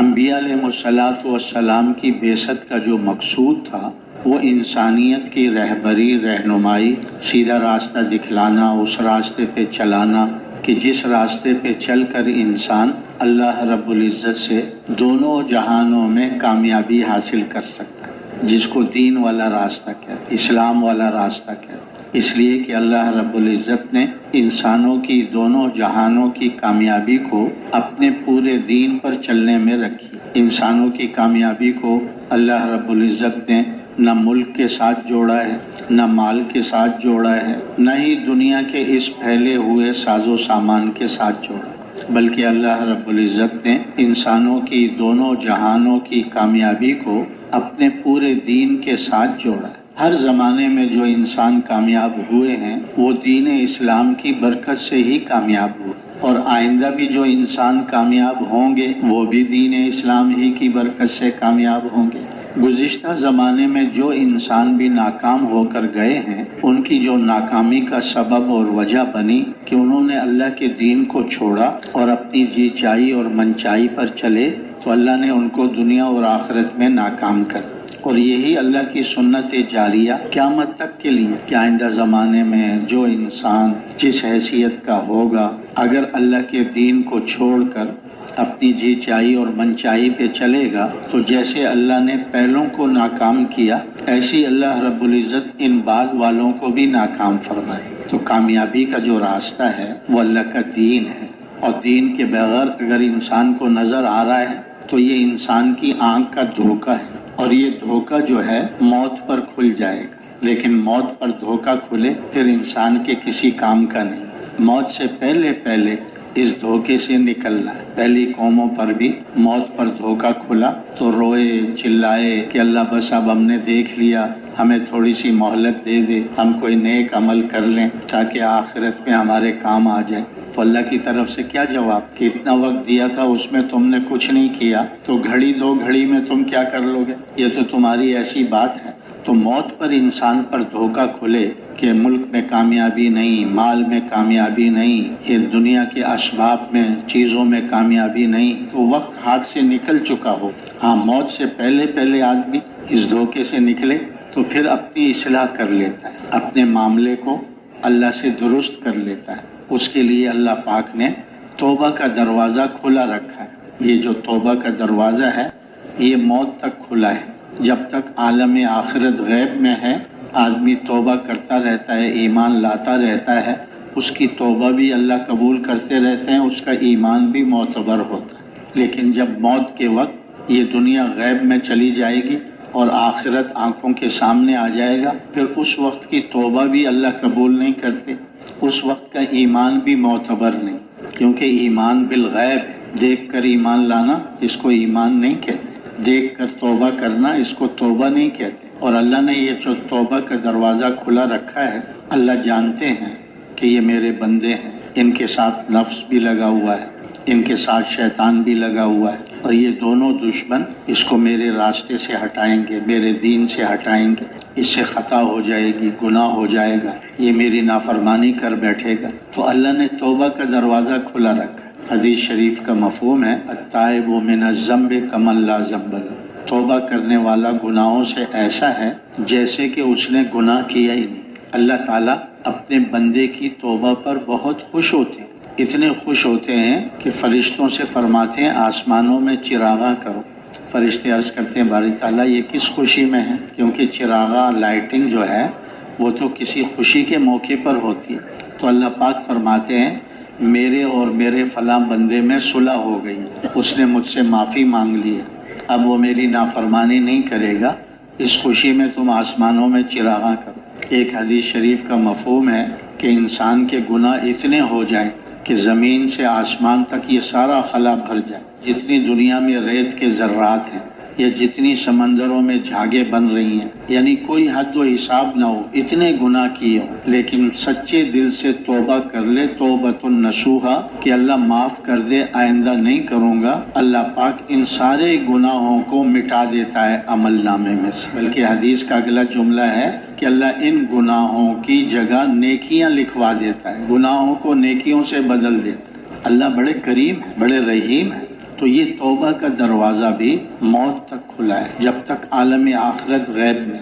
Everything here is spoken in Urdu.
انبیاء علیہ السلام کی بعثت کا جو مقصود تھا وہ انسانیت کی رہبری، رہنمائی، سیدھا راستہ دکھلانا، اس راستے پہ چلانا کہ جس راستے پہ چل کر انسان اللہ رب العزت سے دونوں جہانوں میں کامیابی حاصل کر سکتا ہے، جس کو دین والا راستہ کہتے ہیں، اسلام والا راستہ کہتے ہیں۔ اس لیے کہ اللہ رب العزت نے انسانوں کی دونوں جہانوں کی کامیابی کو اپنے پورے دین پر چلنے میں رکھی۔ انسانوں کی کامیابی کو اللہ رب العزت نے نہ ملک کے ساتھ جوڑا ہے، نہ مال کے ساتھ جوڑا ہے، نہ ہی دنیا کے اس پھیلے ہوئے ساز و سامان کے ساتھ جوڑا ہے، بلکہ اللہ رب العزت نے انسانوں کی دونوں جہانوں کی کامیابی کو اپنے پورے دین کے ساتھ جوڑا ہے۔ ہر زمانے میں جو انسان کامیاب ہوئے ہیں وہ دین اسلام کی برکت سے ہی کامیاب ہوئے، اور آئندہ بھی جو انسان کامیاب ہوں گے وہ بھی دین اسلام ہی کی برکت سے کامیاب ہوں گے۔ گزشتہ زمانے میں جو انسان بھی ناکام ہو کر گئے ہیں، ان کی جو ناکامی کا سبب اور وجہ بنی کہ انہوں نے اللہ کے دین کو چھوڑا اور اپنی جی چاہی اور منچائی پر چلے، تو اللہ نے ان کو دنیا اور آخرت میں ناکام کر دیا۔ اور یہی اللہ کی سنت جاریہ قیامت تک کے لیے کہ آئندہ زمانے میں جو انسان جس حیثیت کا ہوگا، اگر اللہ کے دین کو چھوڑ کر اپنی جی چاہی اور منچائی پہ چلے گا، تو جیسے اللہ نے پہلوں کو ناکام کیا، ایسی اللہ رب العزت ان بعد والوں کو بھی ناکام فرمائے۔ تو کامیابی کا جو راستہ ہے وہ اللہ کا دین ہے، اور دین کے بغیر اگر انسان کو نظر آ رہا ہے تو یہ انسان کی آنکھ کا دھوکہ ہے، اور یہ دھوکہ جو ہے موت پر کھل جائے گا۔ لیکن موت پر دھوکہ کھلے پھر انسان کے کسی کام کا نہیں۔ موت سے پہلے اس دھوکے سے نکلنا ہے۔ پہلی قوموں پر بھی موت پر دھوکہ کھلا تو روئے چلائے کہ اللہ بس اب ہم نے دیکھ لیا، ہمیں تھوڑی سی مہلت دے دے، ہم کوئی نیک عمل کر لیں تاکہ آخرت میں ہمارے کام آ جائے۔ تو اللہ کی طرف سے کیا جواب کہ اتنا وقت دیا تھا اس میں تم نے کچھ نہیں کیا، تو گھڑی دو گھڑی میں تم کیا کر لو گے؟ یہ تو تمہاری ایسی بات ہے۔ تو موت پر انسان پر دھوکہ کھلے کہ ملک میں کامیابی نہیں، مال میں کامیابی نہیں، یہ دنیا کے اسباب میں چیزوں میں کامیابی نہیں، تو وقت ہاتھ سے نکل چکا ہو۔ ہاں، موت سے پہلے آدمی اس دھوکے سے نکلے تو پھر اپنی اصلاح کر لیتا ہے، اپنے معاملے کو اللہ سے درست کر لیتا ہے۔ اس کے لیے اللہ پاک نے توبہ کا دروازہ کھلا رکھا ہے۔ یہ جو توبہ کا دروازہ ہے یہ موت تک کھلا ہے۔ جب تک عالم آخرت غیب میں ہے آدمی توبہ کرتا رہتا ہے، ایمان لاتا رہتا ہے، اس کی توبہ بھی اللہ قبول کرتے رہتے ہیں، اس کا ایمان بھی معتبر ہوتا ہے۔ لیکن جب موت کے وقت یہ دنیا غیب میں چلی جائے گی اور آخرت آنکھوں کے سامنے آ جائے گا، پھر اس وقت کی توبہ بھی اللہ قبول نہیں کرتے، اس وقت کا ایمان بھی معتبر نہیں، کیونکہ ایمان بالغیب ہے۔ دیکھ کر ایمان لانا اس کو ایمان نہیں کہتے، دیکھ کر توبہ کرنا اس کو توبہ نہیں کہتے۔ اور اللہ نے یہ جو توبہ کا دروازہ کھلا رکھا ہے، اللہ جانتے ہیں کہ یہ میرے بندے ہیں، ان کے ساتھ نفس بھی لگا ہوا ہے، ان کے ساتھ شیطان بھی لگا ہوا ہے، اور یہ دونوں دشمن اس کو میرے راستے سے ہٹائیں گے، میرے دین سے ہٹائیں گے، اس سے خطا ہو جائے گی، گناہ ہو جائے گا، یہ میری نافرمانی کر بیٹھے گا۔ تو اللہ نے توبہ کا دروازہ کھلا رکھا۔ حدیث شریف کا مفہوم ہے التائب من الذنب کمن لا ذنب لہ، توبہ کرنے والا گناہوں سے ایسا ہے جیسے کہ اس نے گناہ کیا ہی نہیں۔ اللہ تعالیٰ اپنے بندے کی توبہ پر بہت خوش ہوتے ہیں، اتنے خوش ہوتے ہیں کہ فرشتوں سے فرماتے ہیں آسمانوں میں چراغاں کرو۔ فرشتے عرض کرتے ہیں باری تعالیٰ یہ کس خوشی میں ہے؟ کیونکہ چراغاں لائٹنگ جو ہے وہ تو کسی خوشی کے موقع پر ہوتی ہے۔ تو اللہ پاک فرماتے ہیں میرے اور میرے فلاں بندے میں صلح ہو گئی، اس نے مجھ سے معافی مانگ لی ہے، اب وہ میری نافرمانی نہیں کرے گا، اس خوشی میں تم آسمانوں میں چراغاں کرو۔ ایک حدیث شریف کا مفہوم ہے کہ انسان کے گناہ اتنے ہو جائیں کہ زمین سے آسمان تک یہ سارا خلا بھر جائے، جتنی دنیا میں ریت کے ذرات ہیں یا جتنی سمندروں میں جھاگیں بن رہی ہیں، یعنی کوئی حد و حساب نہ ہو، اتنے گناہ کیے ہوں، لیکن سچے دل سے توبہ کر لے، توبۃ نصوحا کہ اللہ معاف کر دے، آئندہ نہیں کروں گا، اللہ پاک ان سارے گناہوں کو مٹا دیتا ہے عمل نامے میں سے۔ بلکہ حدیث کا اگلا جملہ ہے کہ اللہ ان گناہوں کی جگہ نیکیاں لکھوا دیتا ہے، گناہوں کو نیکیوں سے بدل دیتا ہے۔ اللہ بڑے کریم ہے، بڑے رحیم ہے۔ تو یہ توبہ کا دروازہ بھی موت تک کھلا ہے، جب تک عالم آخرت غیب میں